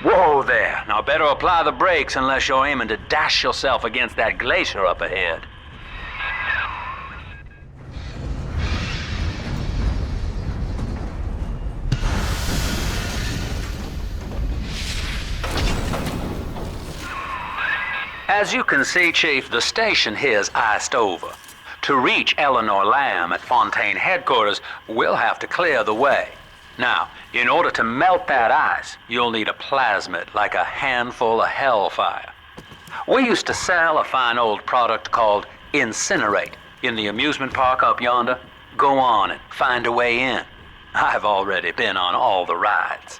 Whoa there. Now better apply the brakes unless you're aiming to dash yourself against that glacier up ahead. As you can see, Chief, the station here's iced over. To reach Eleanor Lamb at Fontaine headquarters, we'll have to clear the way. Now, in order to melt that ice, you'll need a plasmid, like a handful of hellfire. We used to sell a fine old product called Incinerate in the amusement park up yonder. Go on and find a way in. I've already been on all the rides.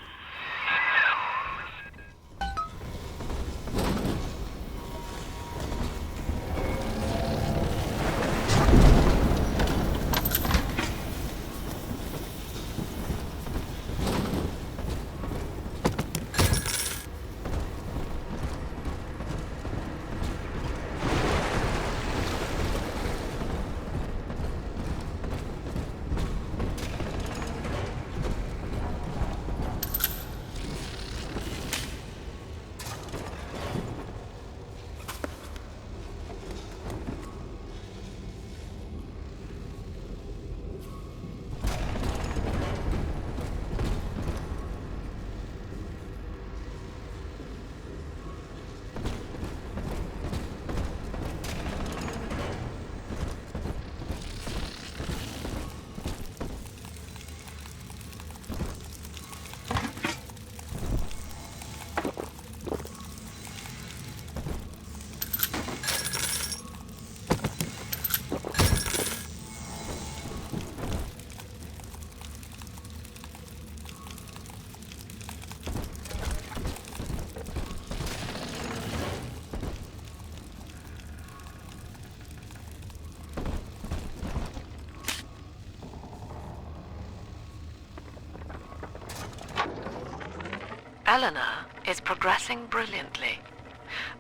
Eleanor is progressing brilliantly.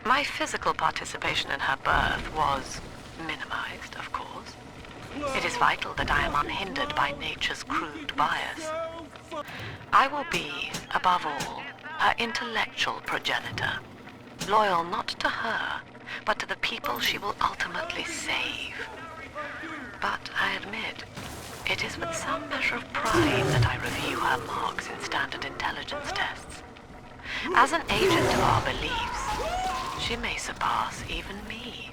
My physical participation in her birth was minimized, of course. It is vital that I am unhindered by nature's crude bias. I will be, above all, her intellectual progenitor, loyal not to her, but to the people she will ultimately save. But I admit, it is with some measure of pride that I review her marks in standard intelligence tests. As an agent of our beliefs, she may surpass even me.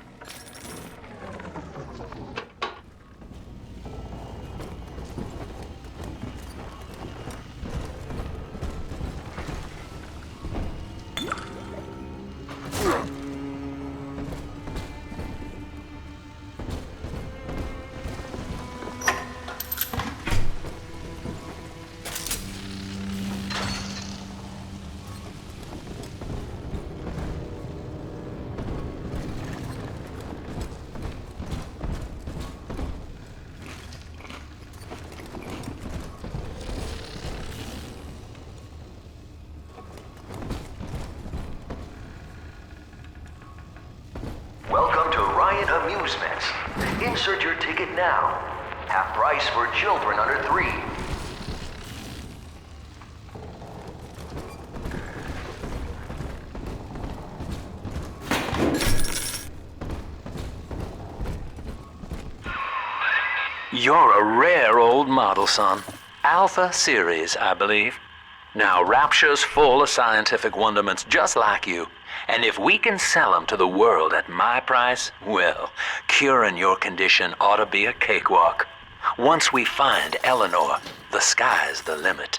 Amusements. Insert your ticket now. Half price for children under 3. You're a rare old model, son. Alpha series, I believe. Now, Rapture's full of scientific wonderments just like you. And if we can sell them to the world at my price, well, curing your condition ought to be a cakewalk. Once we find Eleanor, the sky's the limit.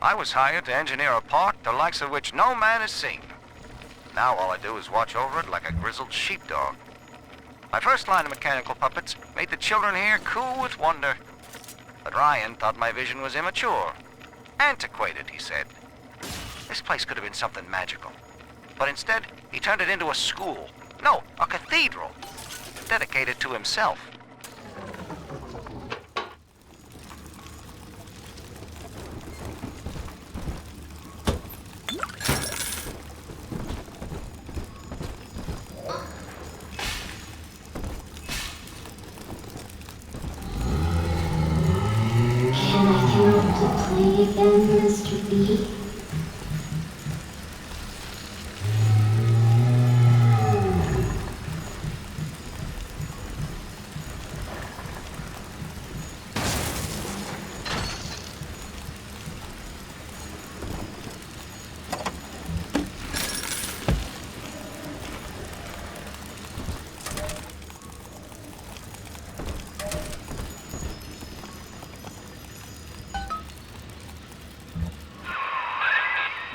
I was hired to engineer a park the likes of which no man has seen. Now all I do is watch over it like a grizzled sheepdog. My first line of mechanical puppets made the children here cool with wonder. But Ryan thought my vision was immature. Antiquated, he said. This place could have been something magical. But instead, he turned it into a school. No, a cathedral. Dedicated to himself. Can I come out to play again, Mr. B?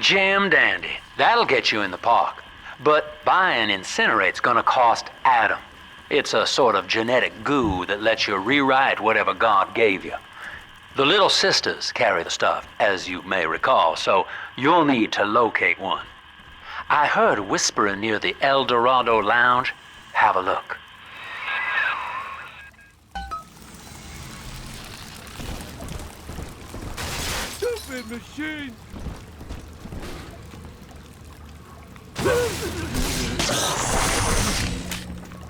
Jam dandy. That'll get you in the park. But buying Incinerate's gonna cost Adam. It's a sort of genetic goo that lets you rewrite whatever God gave you. The Little Sisters carry the stuff, as you may recall, so you'll need to locate one. I heard whispering near the El Dorado Lounge. Have a look. Stupid machine!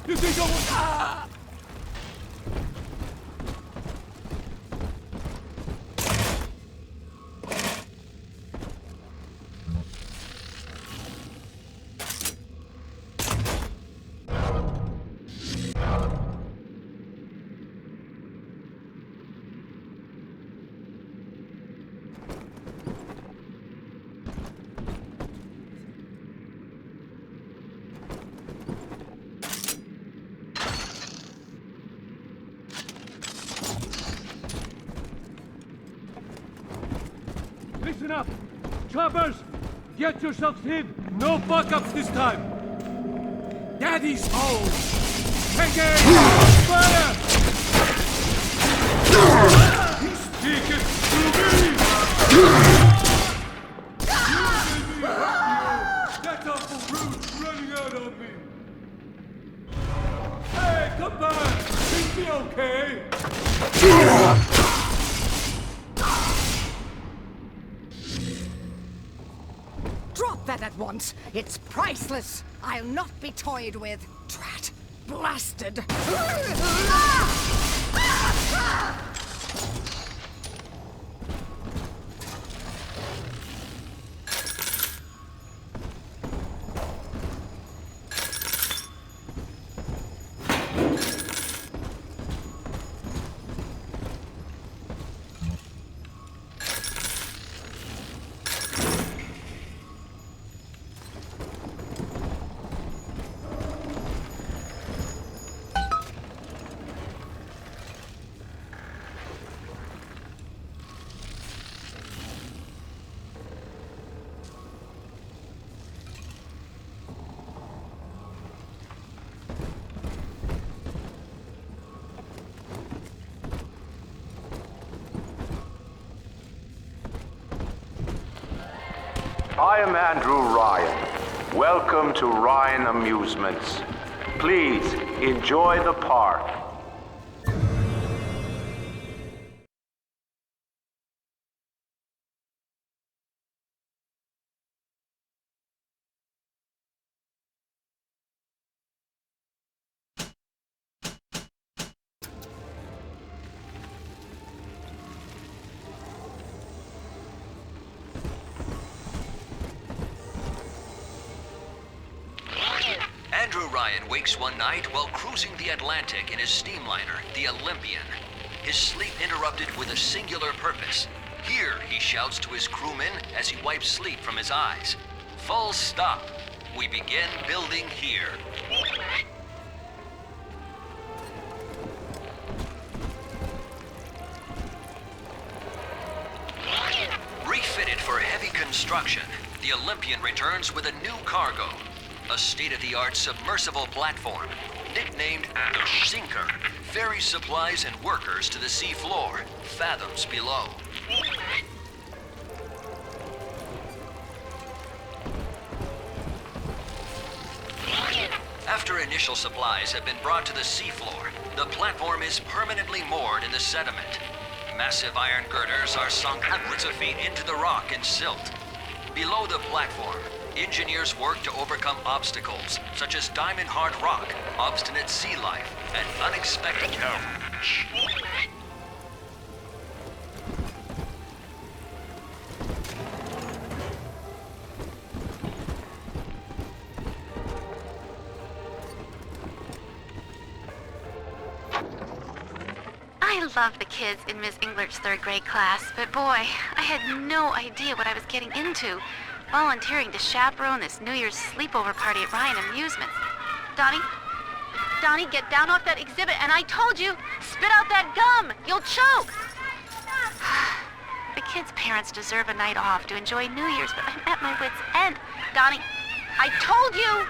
You think I will... Ah! Listen up! Choppers! Get yourselves hid! No fuck-ups this time! Daddy's home! Engage! Fire! He's speaking to me! That awful root's running out on me! Hey, come back! Is he okay? Drop that at once. It's priceless. I'll not be toyed with. Drat. Blasted. I am Andrew Ryan. Welcome to Ryan Amusements. Please enjoy the park. Andrew Ryan wakes one night while cruising the Atlantic in his steamliner, the Olympian. His sleep interrupted with a singular purpose. Here, he shouts to his crewmen as he wipes sleep from his eyes. Full stop. We begin building here. Refitted construction, the Olympian returns with a new cargo. A state-of-the-art submersible platform, nicknamed the Sinker, ferries supplies and workers to the sea floor, fathoms below. After initial supplies have been brought to the seafloor, the platform is permanently moored in the sediment. Massive iron girders are sunk hundreds of feet into the rock and silt. Below the platform, engineers work to overcome obstacles such as diamond-hard rock, obstinate sea life, and unexpected help. I love the kids in Miss Englert's third grade class, but boy, I had no idea what I was getting into, volunteering to chaperone this New Year's sleepover party at Ryan Amusements. Donnie, get down off that exhibit, and I told you, spit out that gum! You'll choke! The kids' parents deserve a night off to enjoy New Year's, but I'm at my wit's end. Donnie, I told you!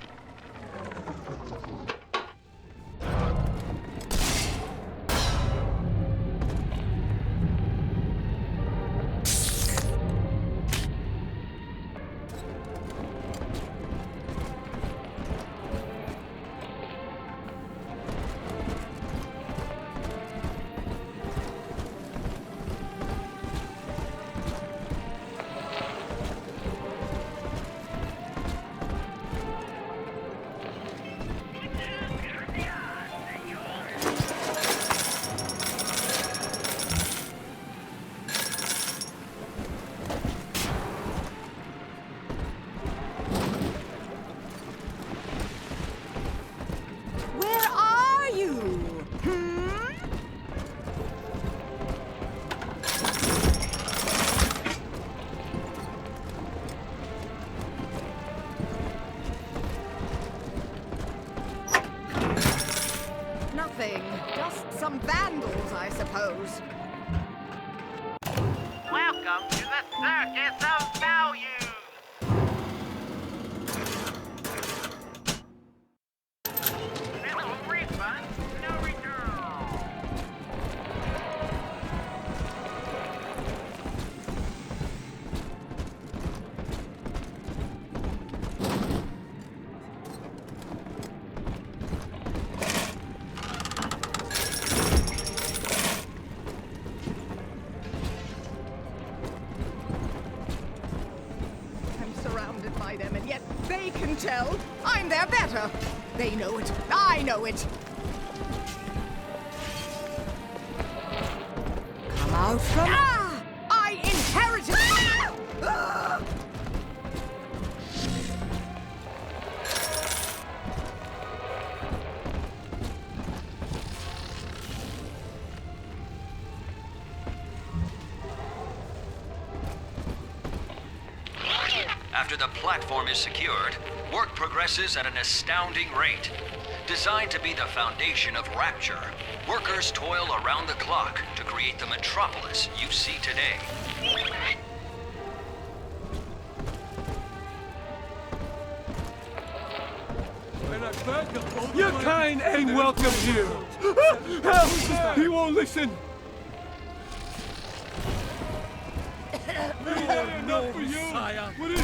Just some vandals, I suppose. Welcome to the Circus of Value! No refund, no return! By them, and yet they can tell I'm their better. They know it. I know it. Come out from... I inherited... After the platform is secured, work progresses at an astounding rate. Designed to be the foundation of Rapture, workers toil around the clock to create the metropolis you see today. Your kind ain't welcome here. Help! He won't listen. Enough for you. What is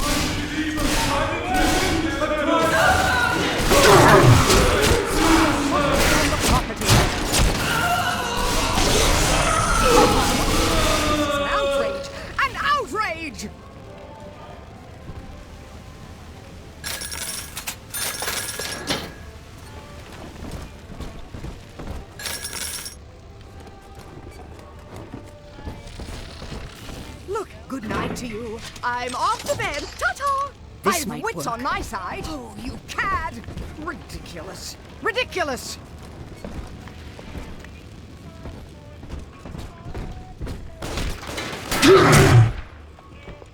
An outrage! An outrage! Look, good night to you. I'm off to bed. Ta-ta! This I've might wits work. on my side. Oh, you cad! Ridiculous. Ridiculous!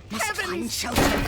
Must find shelter.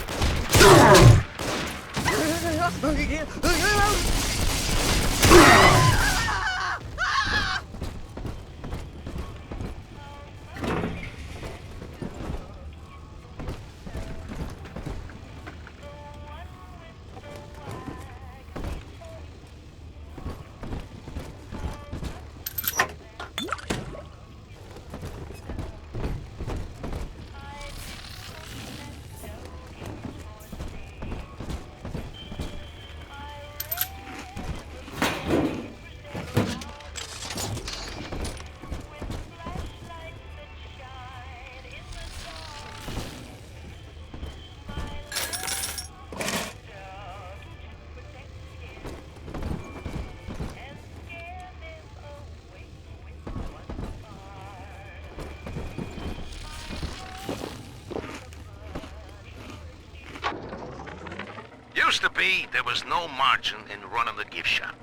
Used to be, there was no margin in running the gift shop.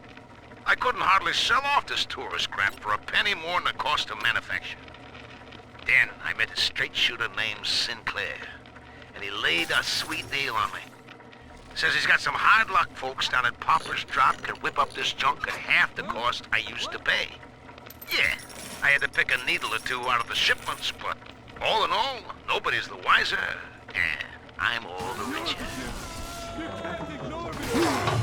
I couldn't hardly sell off this tourist crap for a penny more than the cost of manufacture. Then I met a straight shooter named Sinclair, and he laid a sweet deal on me. Says he's got some hard luck folks down at Popper's Drop can whip up this junk at half the cost I used to pay. Yeah, I had to pick a needle or two out of the shipments, but all in all, nobody's the wiser, and I'm all the richer. You can't ignore me!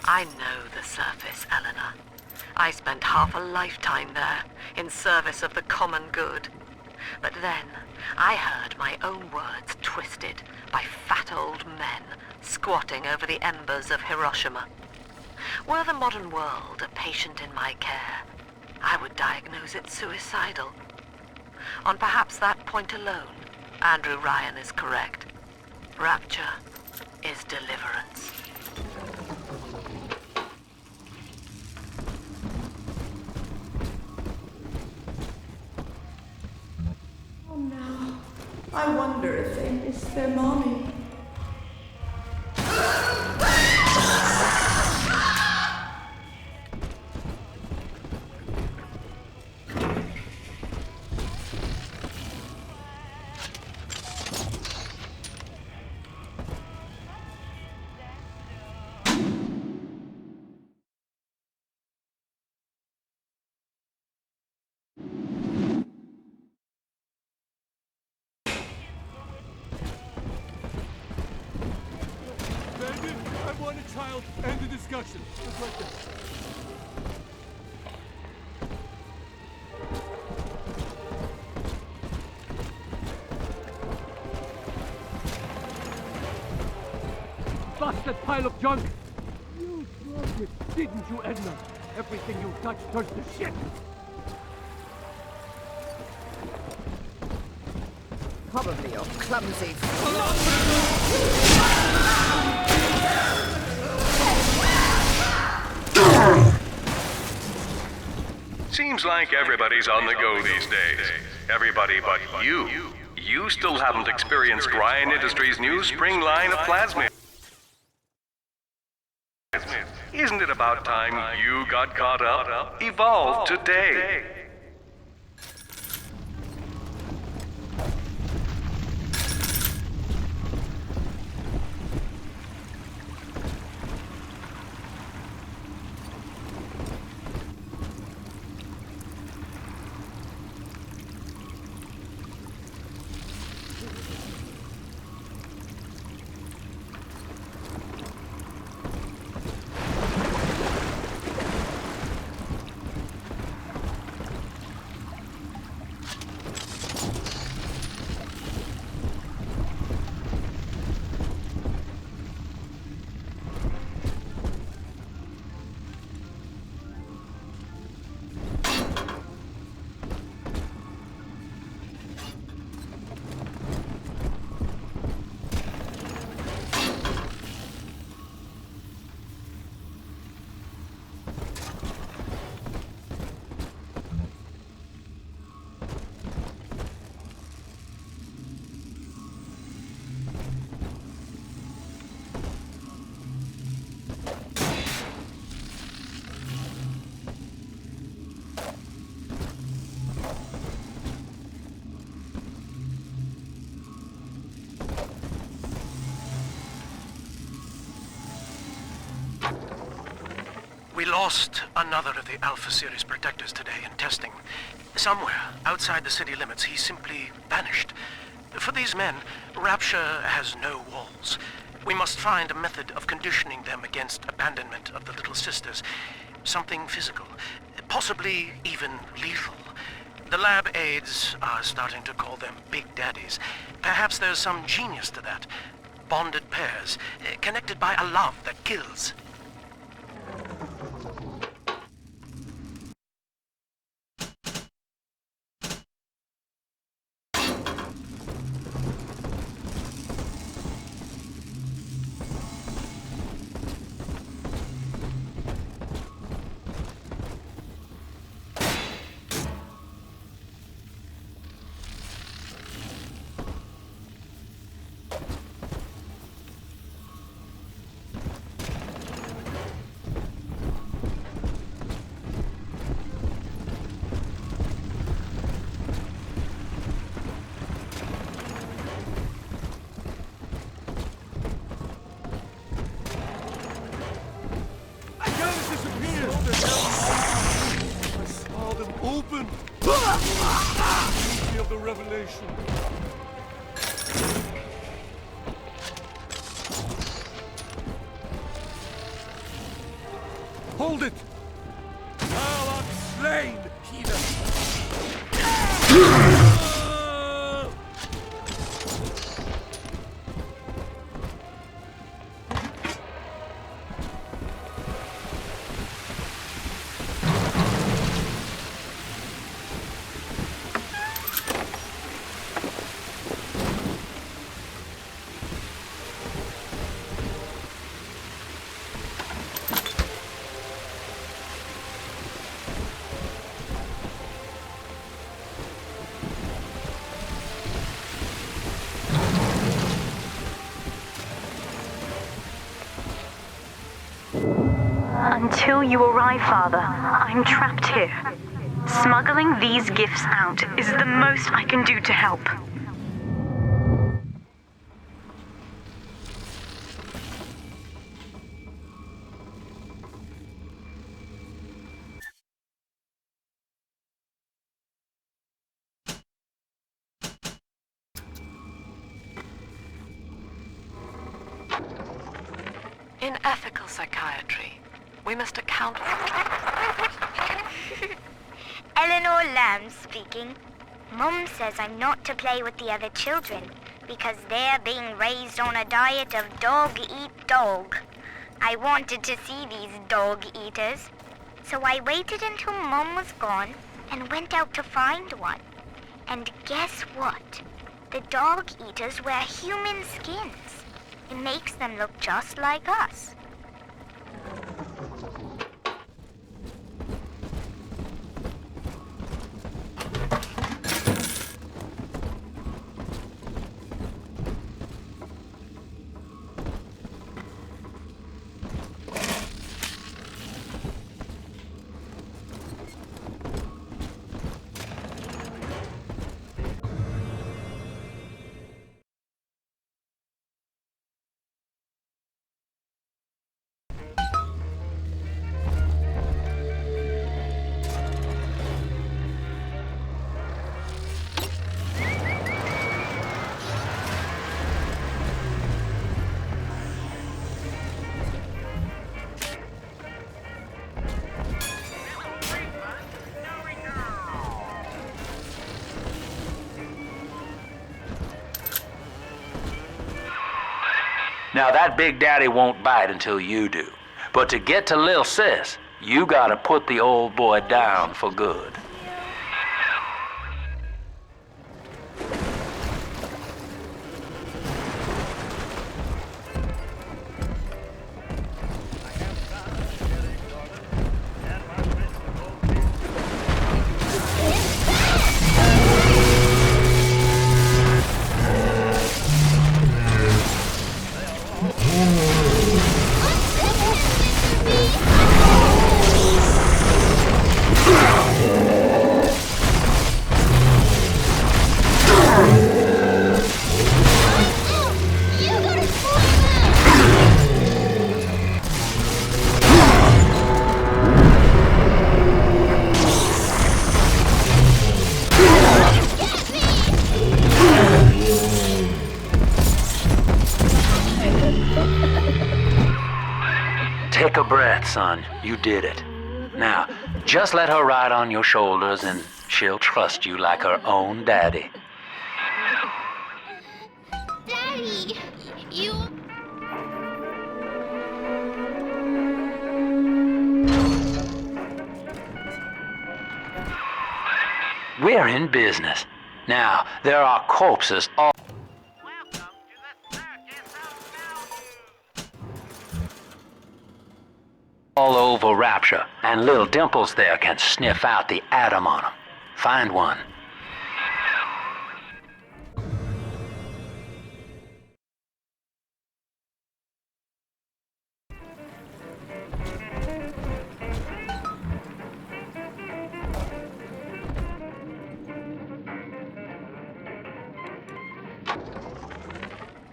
I know the surface, Eleanor. I spent half a lifetime there, in service of the common good. But then, I heard my own words twisted by fat old men squatting over the embers of Hiroshima. Were the modern world a patient in my care, I would diagnose it suicidal. On perhaps that point alone, Andrew Ryan is correct. Rapture is deliverance. Oh, now, I wonder if they miss their mommy. Child, end the discussion. Just like that. Busted pile of junk! You broke it, didn't you, Edna? Everything you touch turns to shit! Probably you're clumsy. Seems like everybody's on the go these days. Everybody but you. You still haven't experienced Ryan Industries' new spring line of plasmids. Isn't it about time you got caught up? Evolve today. lost another of the Alpha Series protectors today in testing. Somewhere outside the city limits, he simply vanished. For these men, Rapture has no walls. We must find a method of conditioning them against abandonment of the Little Sisters. Something physical, possibly even lethal. The lab aides are starting to call them Big Daddies. Perhaps there's some genius to that. Bonded pairs, connected by a love that kills. Open! Beauty of the revelation. Hold it! Thou art slain, heathen! Until you arrive, Father, I'm trapped here. Smuggling these gifts out is the most I can do to help. In ethical psychiatry, we must account for... Eleanor Lamb speaking. Mum says I'm not to play with the other children because they're being raised on a diet of dog-eat-dog. I wanted to see these dog-eaters, so I waited until Mum was gone and went out to find one. And guess what? The dog-eaters wear human skins. It makes them look just like us. Now that Big Daddy won't bite until you do. But to get to Lil Sis, you gotta put the old boy down for good. Yeah. a breath, son. You did it. Now, just let her ride on your shoulders and she'll trust you like her own daddy. Daddy, you... We're in business. Now, there are corpses all over Rapture, and little Dimples there can sniff out the atom on them. Find one.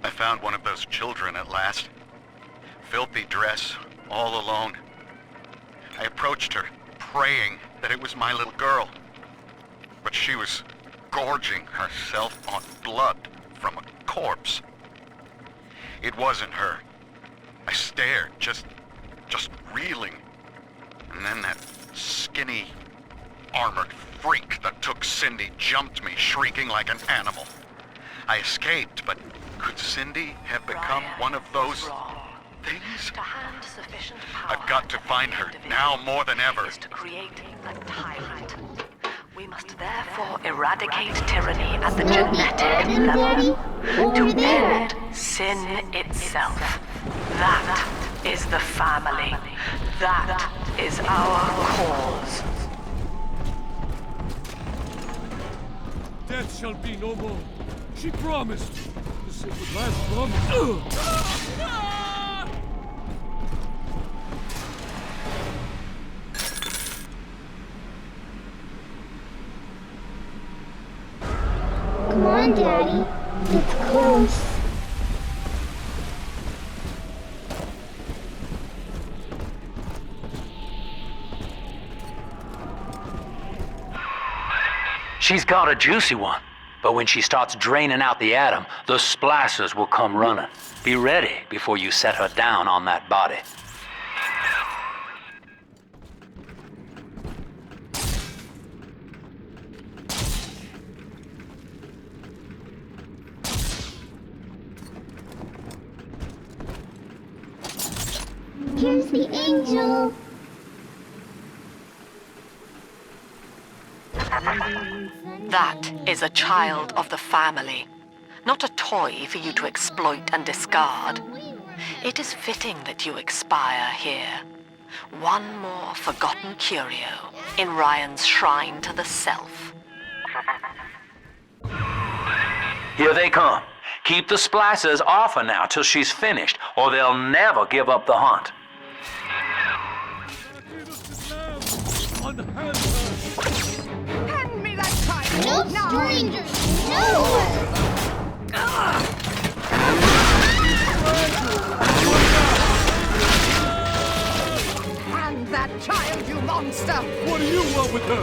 I found one of those children at last. Filthy dress, all alone. I approached her, praying that it was my little girl. But she was gorging herself on blood from a corpse. It wasn't her. I stared, just reeling. And then that skinny, armored freak that took Cindy jumped me, shrieking like an animal. I escaped, but could Cindy have become one of those things? I've got to find her, now more than ever. Is to create a tyrant. We must therefore eradicate tyranny at the genetic level to end sin itself. That is the family. That is our cause. Death shall be no more. She promised. The sacred last promise. Come on, Daddy. It's close. She's got a juicy one. But when she starts draining out the atom, the splicers will come running. Be ready before you set her down on that body. Here's the angel. That is a child of the family, not a toy for you to exploit and discard. It is fitting that you expire here. One more forgotten curio in Ryan's shrine to the self. Here they come. Keep the splicers off her now till she's finished, or they'll never give up the hunt. Hand me that child! No strangers! No! Hand that child, you monster! What do you want with her?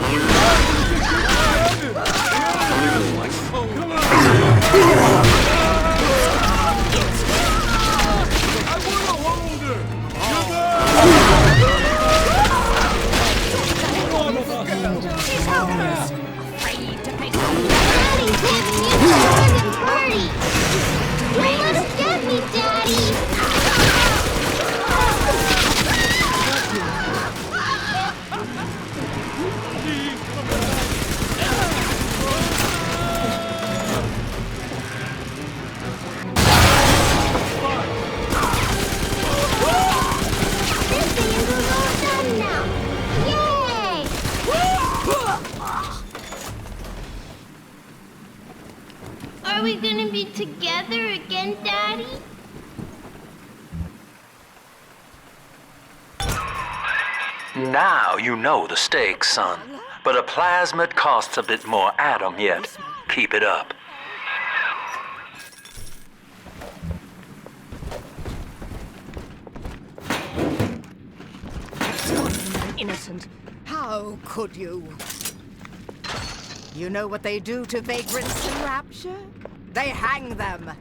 Come on! I want to hold her! She's helpless! Afraid to make Daddy can't use the party! You must get me, Daddy! Are we gonna be together again, Daddy? Now you know the stakes, son. But a plasmid costs a bit more atom yet. Keep it up. innocent. How could you? You know what they do to vagrants in Rapture? They hang them.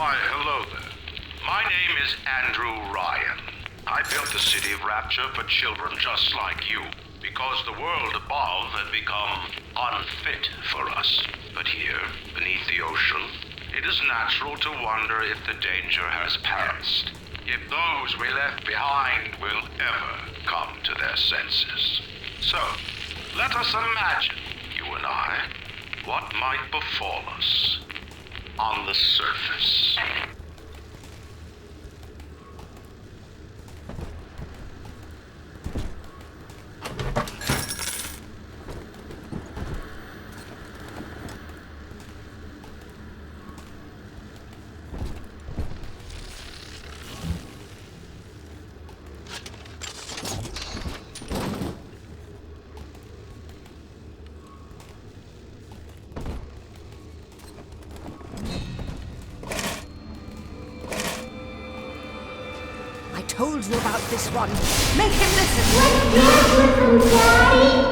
Why, hello there. My name is Andrew Ryan. I built the city of Rapture for children just like you, because the world above had become unfit for us. But here, beneath the ocean, it is natural to wonder if the danger has passed. If those we left behind will ever come to their senses. So, let us imagine, you and I, what might befall us on the surface. I told you about this one. Make him listen. Let's dance with him, Daddy!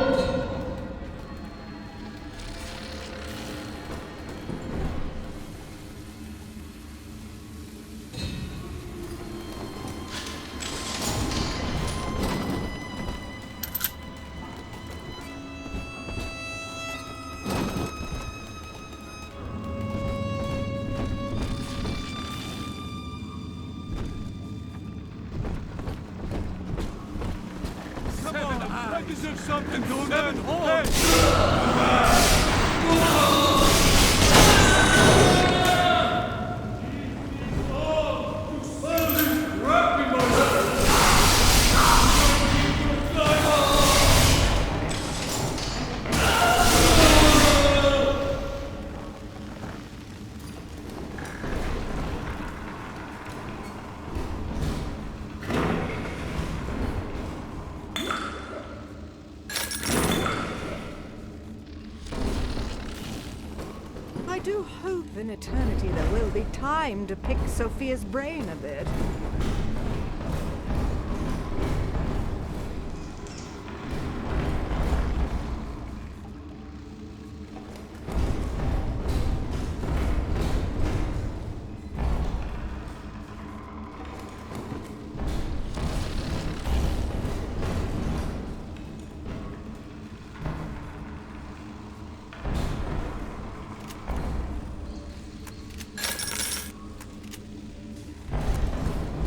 Is there something going on? Hey! I do hope in eternity there will be time to pick Sophia's brain a bit.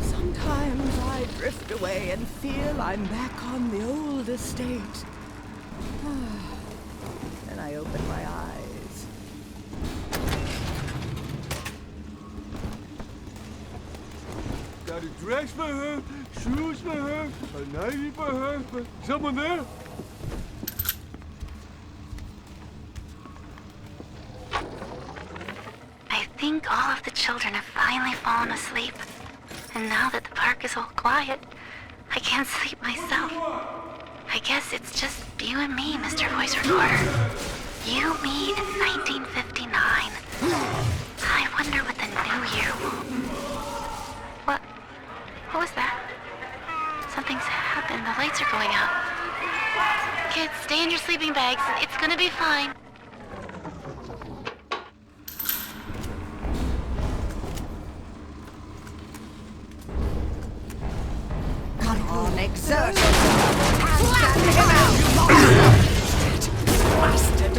Sometimes I drift away and feel I'm back on the old estate. Then I open my eyes. Got a dress for her, shoes for her, a nightie for her. Someone there? I think all of the children have finally fallen asleep. And now that the park is all quiet, I can't sleep myself. I guess it's just you and me, Mr. Voice Recorder. You, me, in 1959. I wonder what the new year will... What was that? Something's happened. The lights are going out. Kids, stay in your sleeping bags. It's gonna be fine. Come on, exert yourself! Slap him out, you monster! Bastard!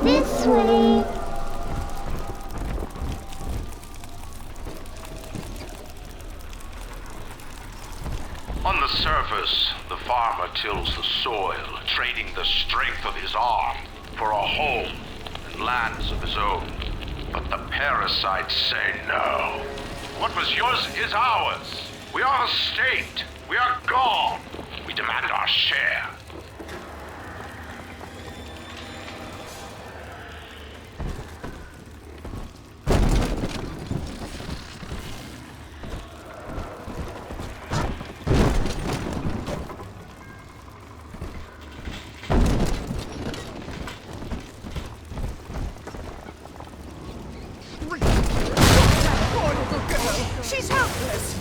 This way. On the surface, the farmer tills the soil, trading the strength of his arm for a home and lands of his own. But the parasites say no. What was yours is ours. We are the state. We are gone. We demand our share. She's helpless!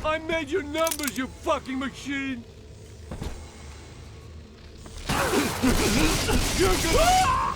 I made your numbers, you fucking machine! You're gonna...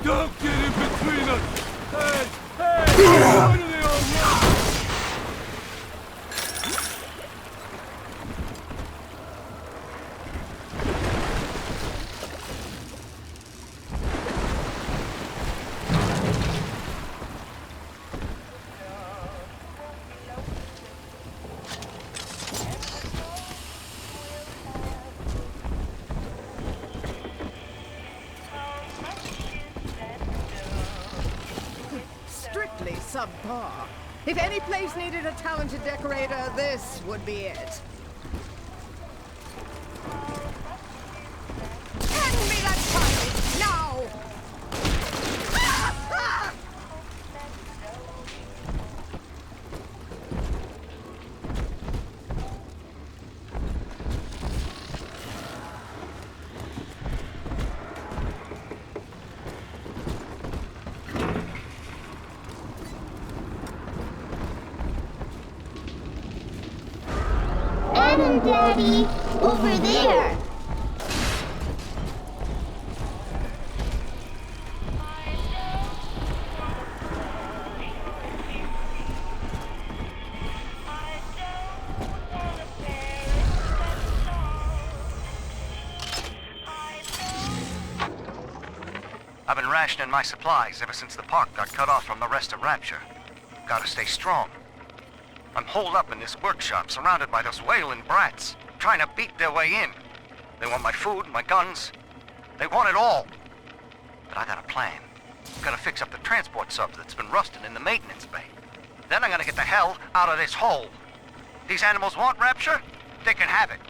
Don't get in between us! Hey! Hey! Why do they all run? Strictly subpar. If any place needed a talented decorator, this would be it. Hand me that child, now! Adam, Daddy! Over there! I've been rationing my supplies ever since the park got cut off from the rest of Rapture. Gotta stay strong. I'm holed up in this workshop, surrounded by those wailing brats, trying to beat their way in. They want my food, my guns. They want it all. But I got a plan. I'm gonna fix up the transport sub that's been rusting in the maintenance bay. Then I'm gonna get the hell out of this hole. These animals want Rapture? They can have it.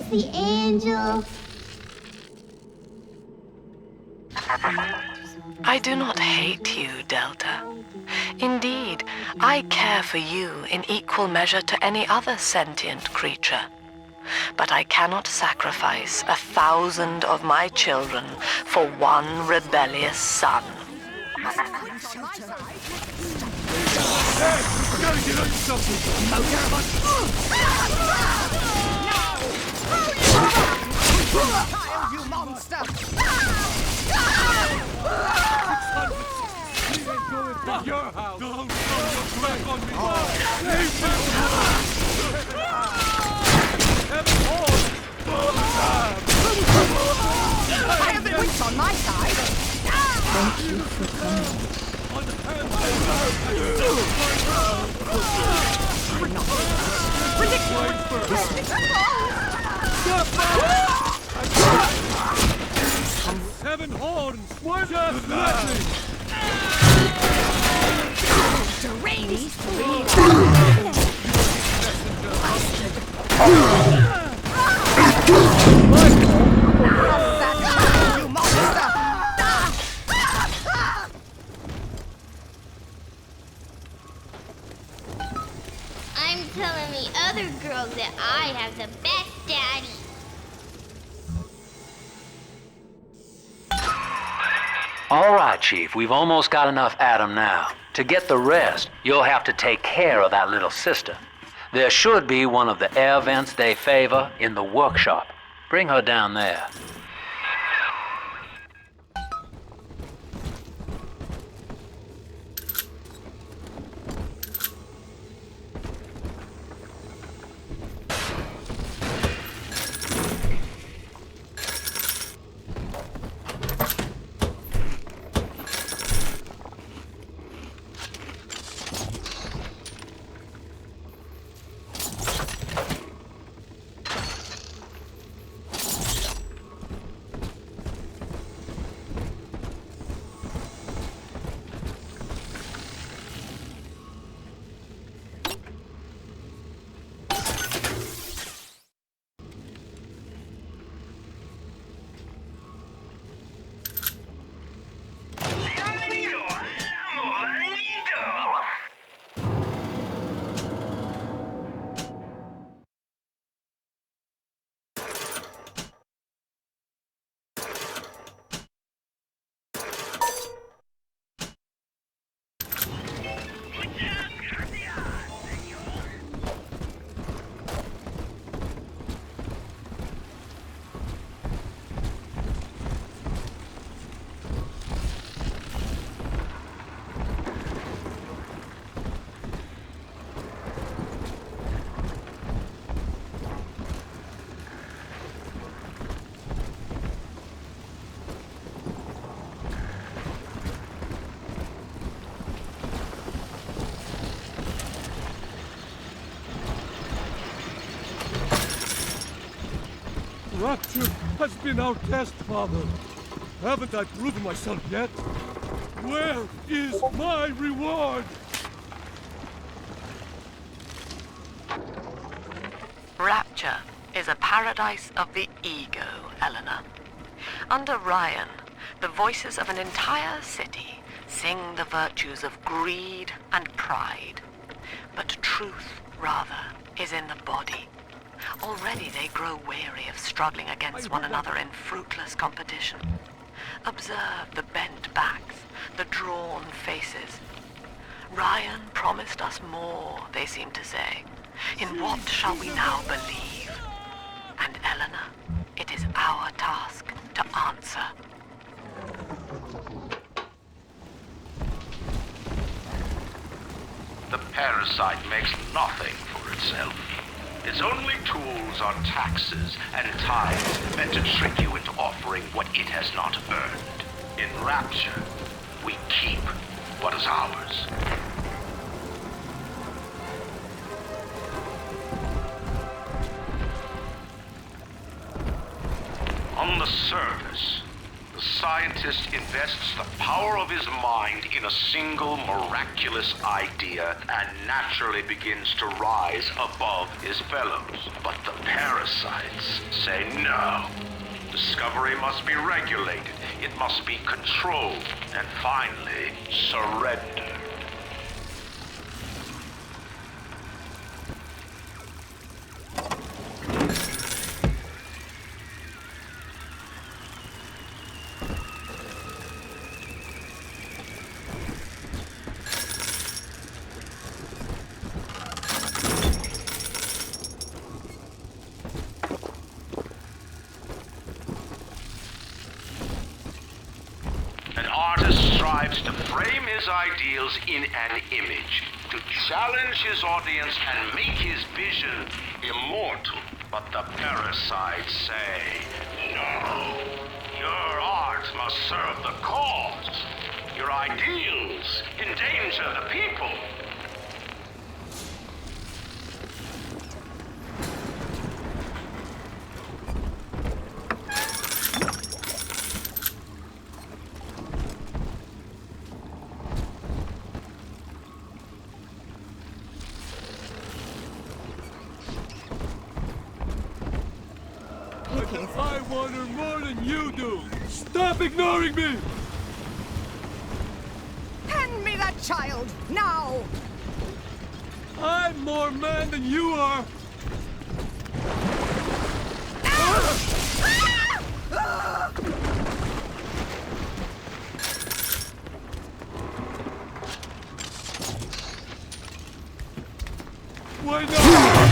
the angel. I do not hate you, Delta. Indeed, I care for you in equal measure to any other sentient creature. But I cannot sacrifice 1,000 of my children for one rebellious son. You monster! Your house! Don't back on me! I have the witch on my side! Thank you for coming. Seven horns! Just let me! I'm telling the other girls that I have the best daddy. All right, Chief, we've almost got enough Adam now. To get the rest, you'll have to take care of that little sister. There should be one of the air vents they favor in the workshop. Bring her down there. Rapture has been our test, Father. Haven't I proven myself yet? Where is my reward? Rapture is a paradise of the ego, Eleanor. Under Ryan, the voices of an entire city sing the virtues of greed and pride. But truth, rather, is in the body. Already they grow weary of struggling against one another in fruitless competition. Observe the bent backs, the drawn faces. Ryan promised us more, they seem to say. In what shall we now believe? And Eleanor, it is our task to answer. The parasite makes nothing for itself. Its only tools are taxes and tithes meant to trick you into offering what it has not earned. In Rapture, we keep what is ours. On the surface, the scientist invests the power of his mind in a single miraculous idea and naturally begins to rise above his fellows. But the parasite parasites say no. Discovery must be regulated, it must be controlled, and finally, surrendered. To frame his ideals in an image, to challenge his audience and make his vision immortal. But the parasites say, no, your art must serve the cause. Your ideals endanger the people. I want her more than you do! Stop ignoring me! Hand me that child, now! I'm more man than you are! Why not?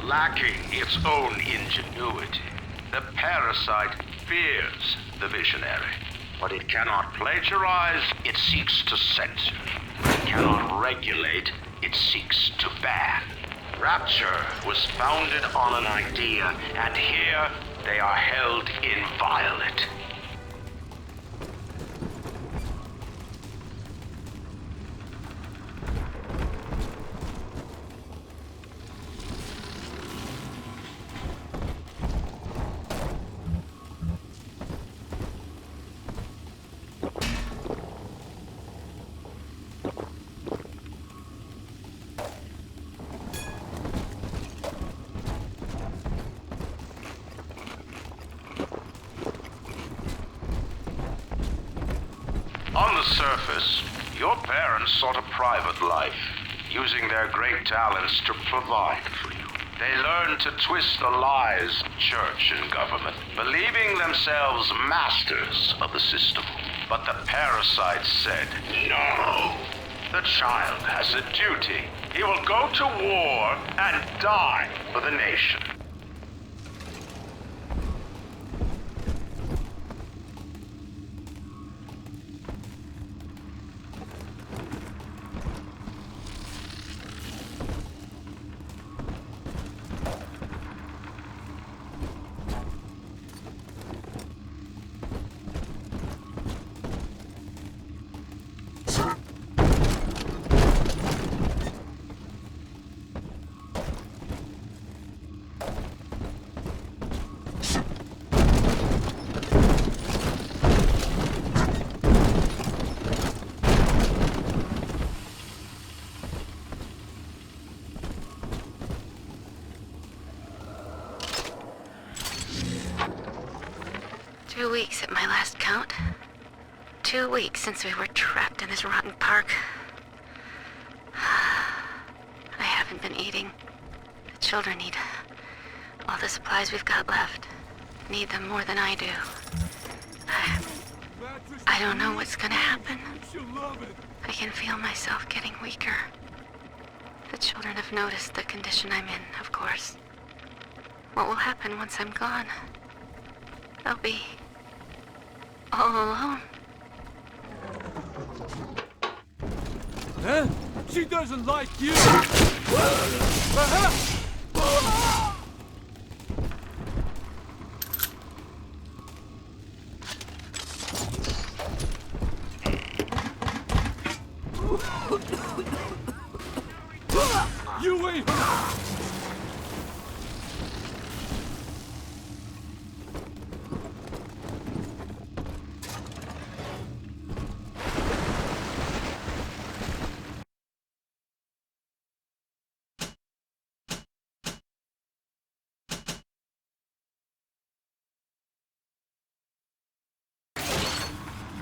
Lacking its own ingenuity, the parasite fears the visionary. What it cannot plagiarize, it seeks to censor. What it cannot regulate, it seeks to ban. Rapture was founded on an idea, and here they are held inviolate. On the surface, your parents sought a private life, using their great talents to provide for you. They learned to twist the lies of church and government, believing themselves masters of the system. But the parasites said, no! The child has a duty. He will go to war and die for the nation. 2 weeks at my last count. 2 weeks since we were trapped in this rotten park. I haven't been eating. The children need all the supplies we've got left. Need them more than I do. I don't know what's gonna happen. I can feel myself getting weaker. The children have noticed the condition I'm in, of course. What will happen once I'm gone? They'll be all alone. Huh? She doesn't like you! You ain't...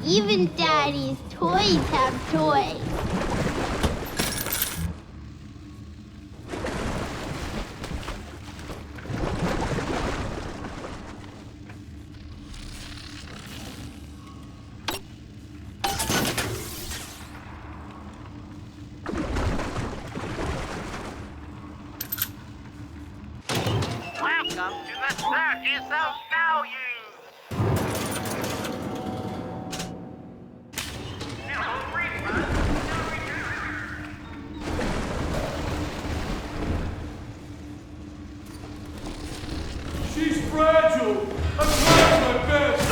Even Daddy's toys have toys. Welcome to the Circus of Value! She's fragile! I'm trying my best!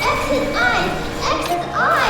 Exit eyes! Exit eyes!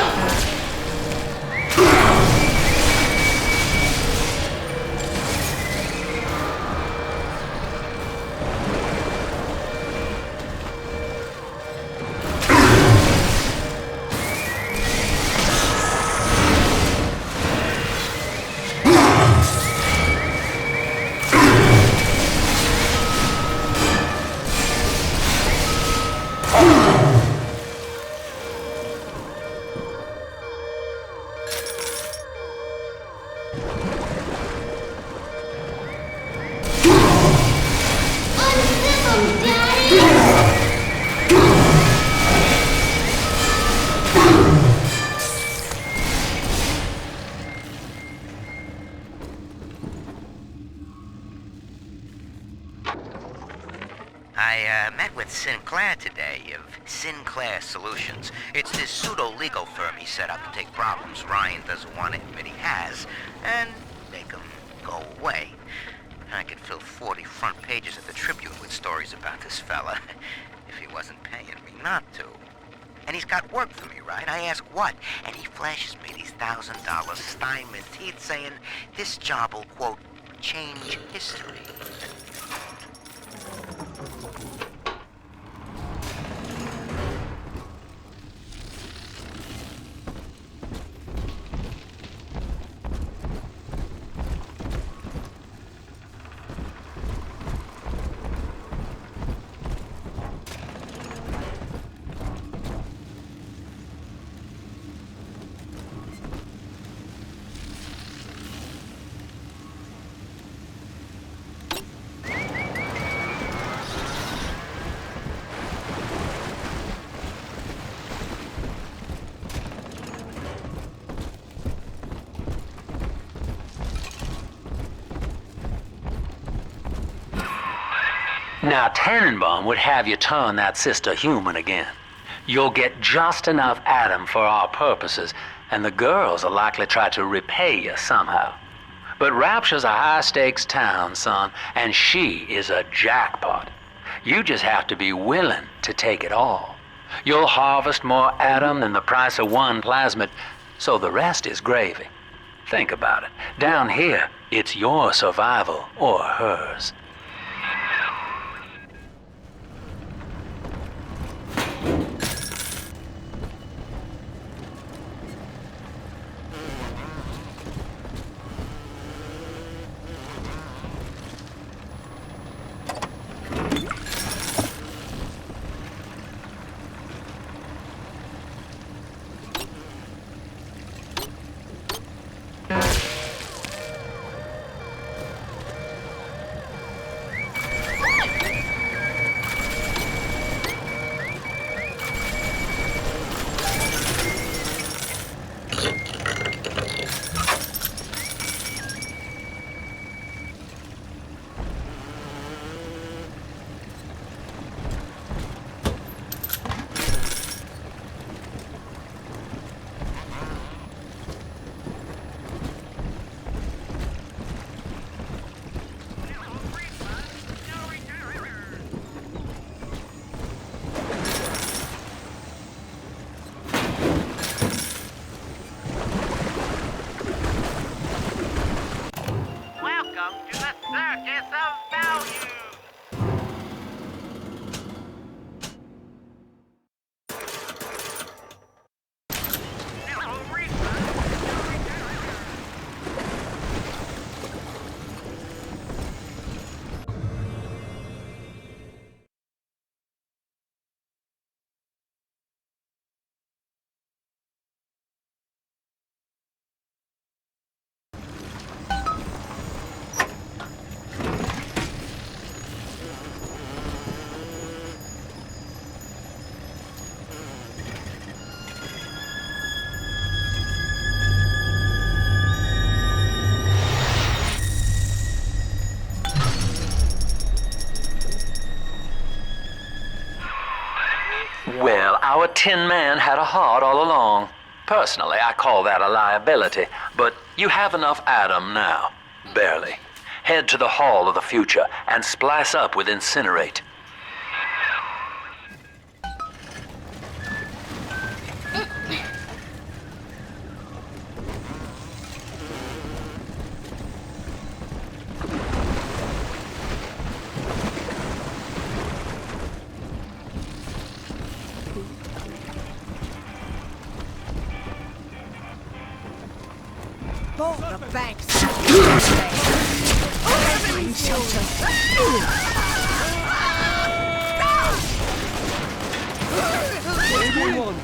I met with Sinclair today of Sinclair Solutions. It's this pseudo-legal firm he set up to take problems Ryan doesn't want to admit he has and make them go away. I could fill 40 front pages of the Tribune with stories about this fella if he wasn't paying me not to. And he's got work for me, right? I ask what? And he flashes me these $1,000 Steinman teeth saying this job will, quote, change history. Now, Tannenbaum would have you turn that sister human again. You'll get just enough Adam for our purposes, and the girls will likely try to repay you somehow. But Rapture's a high-stakes town, son, and she is a jackpot. You just have to be willing to take it all. You'll harvest more Adam than the price of one plasmid, so the rest is gravy. Think about it. Down here, it's your survival or hers. Welcome to the Circus of Value. Well, our Tin Man had a heart all along. Personally, I call that a liability, but you have enough Adam now. Barely. Head to the Hall of the Future and splice up with Incinerate. The banks. Find shelter. Everyone!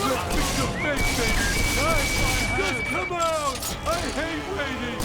Just pick the big thing! Just come out! I hate waiting!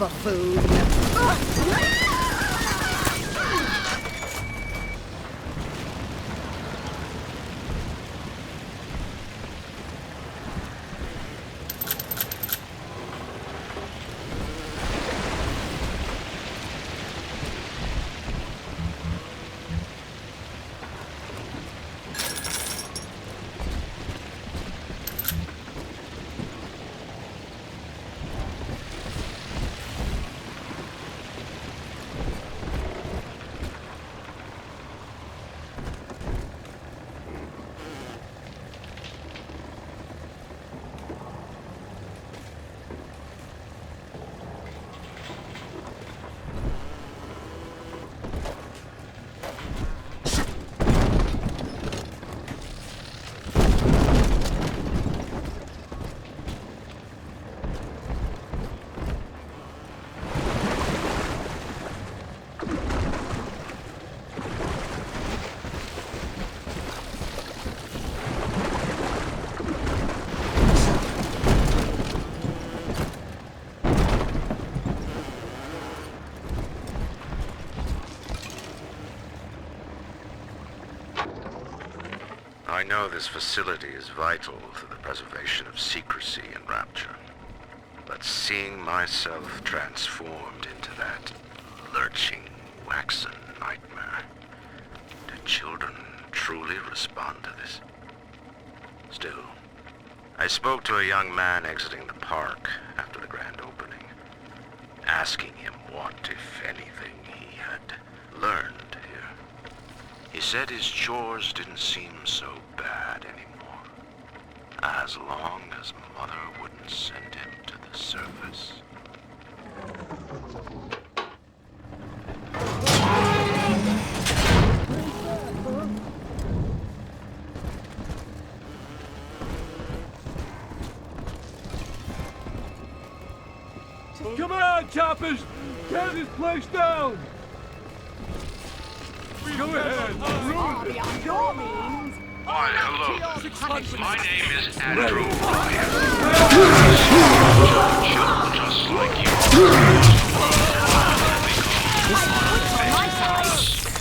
buffoon. I know this facility is vital to the preservation of secrecy in Rapture, but seeing myself transformed into that lurching, waxen nightmare, do children truly respond to this? Still, I spoke to a young man exiting the park after the grand opening, asking him what, if anything, he had learned here. He said his chores didn't seem so bad anymore, as long as Mother wouldn't send him to the surface. Come on, choppers! Tear this place down! Go ahead! Far beyond your means. Why, hello. My name is Andrew Ryan. Just like you.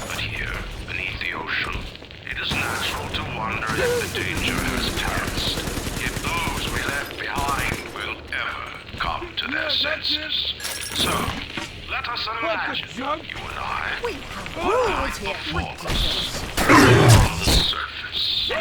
But here, beneath the ocean, it is natural to wonder if the danger has passed. If those we left behind will ever come to their senses. So, let us imagine you and I Rules here, ridiculous. on the surface.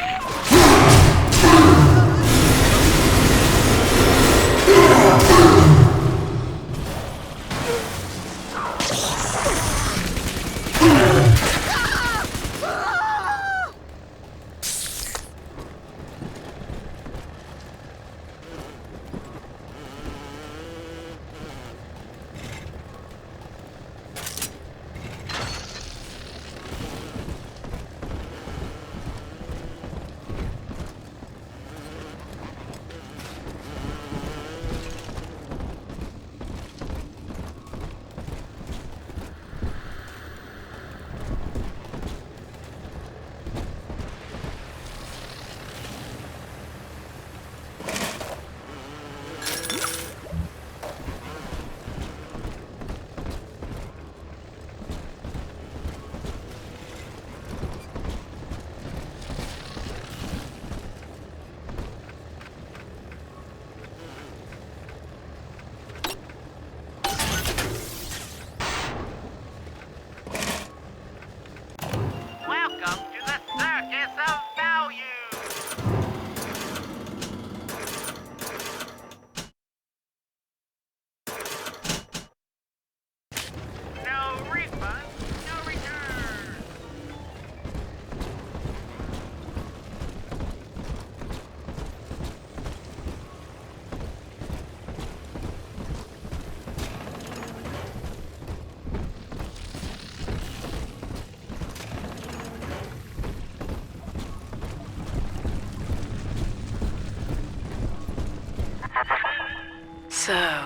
Welcome to the Circus of Value! No refund, no return! So,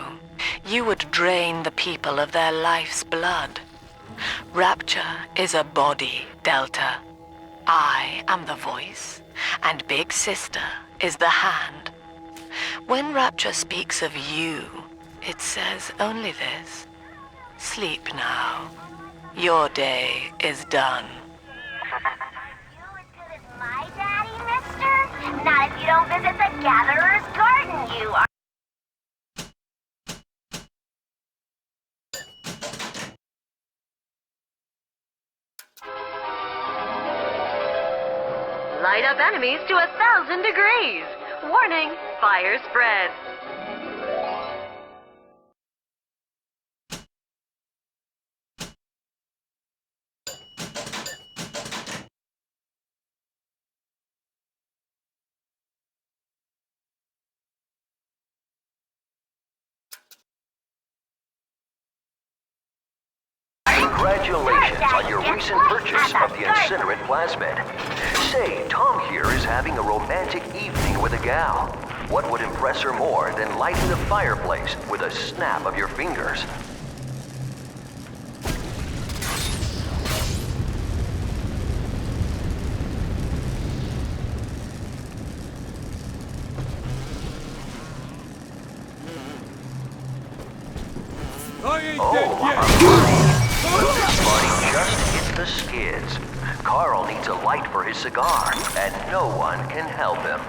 you would drain the people of their life's blood. Rapture is a body, Delta. I am the voice, and Big Sister is the hand. When Rapture speaks of you, It says only this. Sleep now. Your day is done. My daddy, mister? Not if you don't visit the Gatherer's Garden, you are. Light up enemies to 1,000 degrees. Warning, fire spreads. Congratulations on your recent purchase of the incinerate plasmid. Say, Tom here is having a romantic evening with a gal. What would impress her more than lighting the fireplace with a snap of your fingers? I ain't Oh, dead yet. Well, this party just hit the skids. Carl needs a light for his cigar, and no one can help him.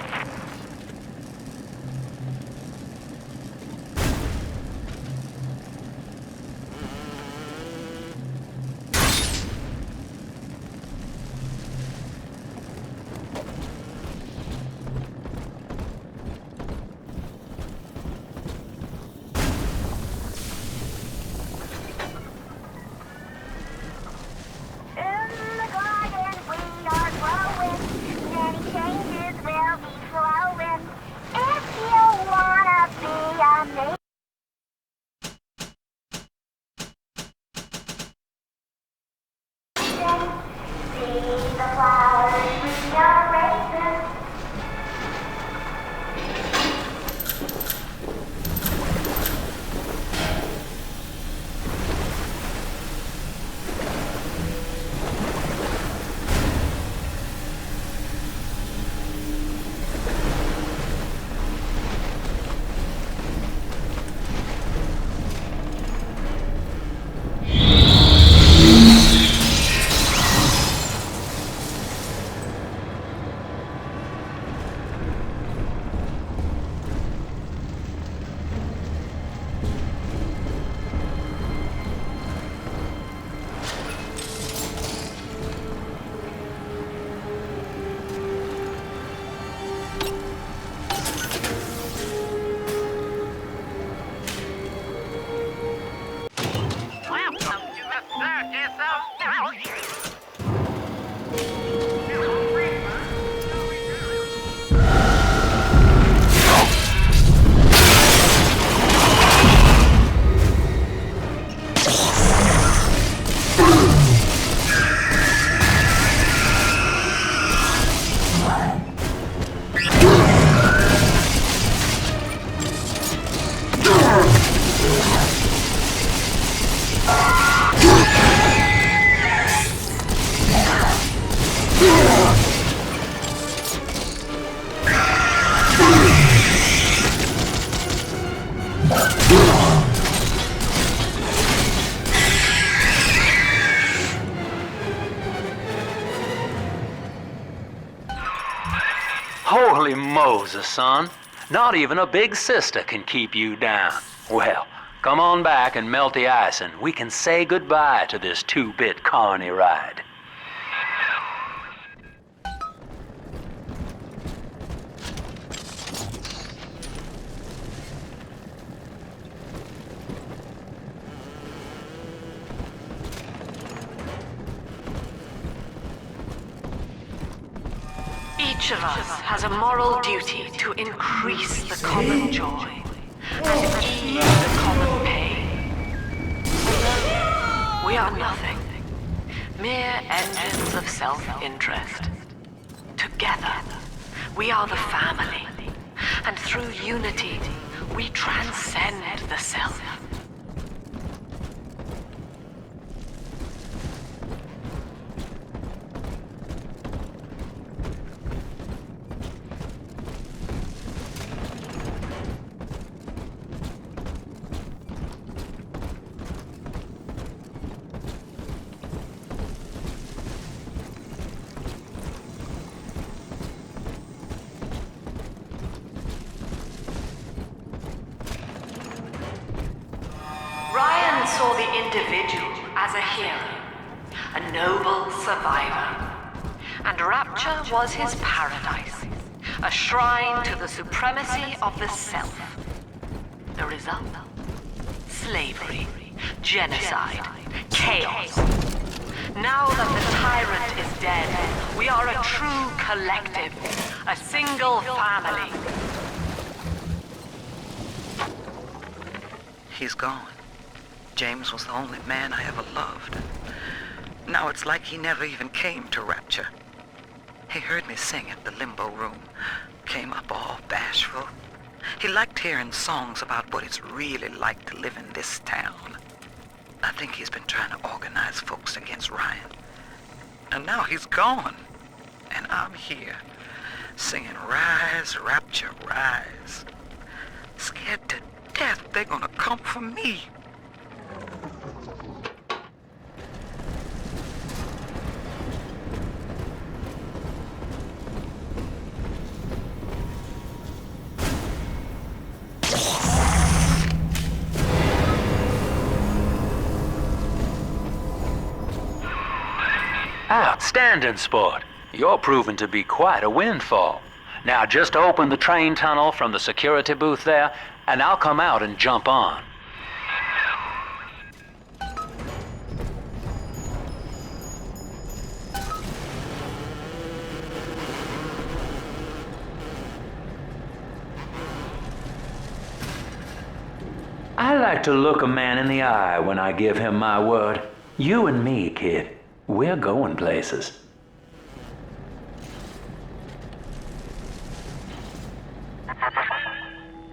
Holy Moses, son. Not even a big sister can keep you down. Well, come on back and melt the ice and we can say goodbye to this 2-bit carny ride. Each of us has a moral duty to increase the common joy and ease the common pain. Although we are nothing, mere engines of self-interest. Together, we are the family, and through unity, we transcend the self. saw the individual as a hero, a noble survivor. And Rapture was his paradise, a shrine to the supremacy of the self. The result? Slavery, genocide, chaos. Now that the tyrant is dead, we are a true collective, a single family. He's gone. James was the only man I ever loved. Now it's like he never even came to Rapture. He heard me sing at the Limbo Room, came up all bashful. He liked hearing songs about what it's really like to live in this town. I think he's been trying to organize folks against Ryan. And now he's gone. And I'm here, singing Rise, Rapture, Rise. Scared to death they're gonna come for me. Outstanding, sport. You're proving to be quite a windfall. Now just open the train tunnel from the security booth there, and I'll come out and jump on. I like to look a man in the eye when I give him my word. You and me, kid. We're going places.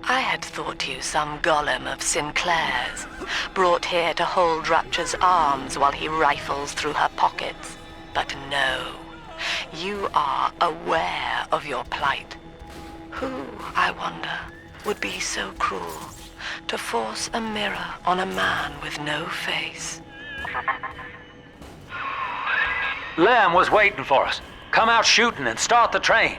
I had thought you some golem of Sinclair's, brought here to hold Rapture's arms while he rifles through her pockets. But no, you are aware of your plight. Who, I wonder, would be so cruel to force a mirror on a man with no face? Lamb was waiting for us. Come out shooting and start the train.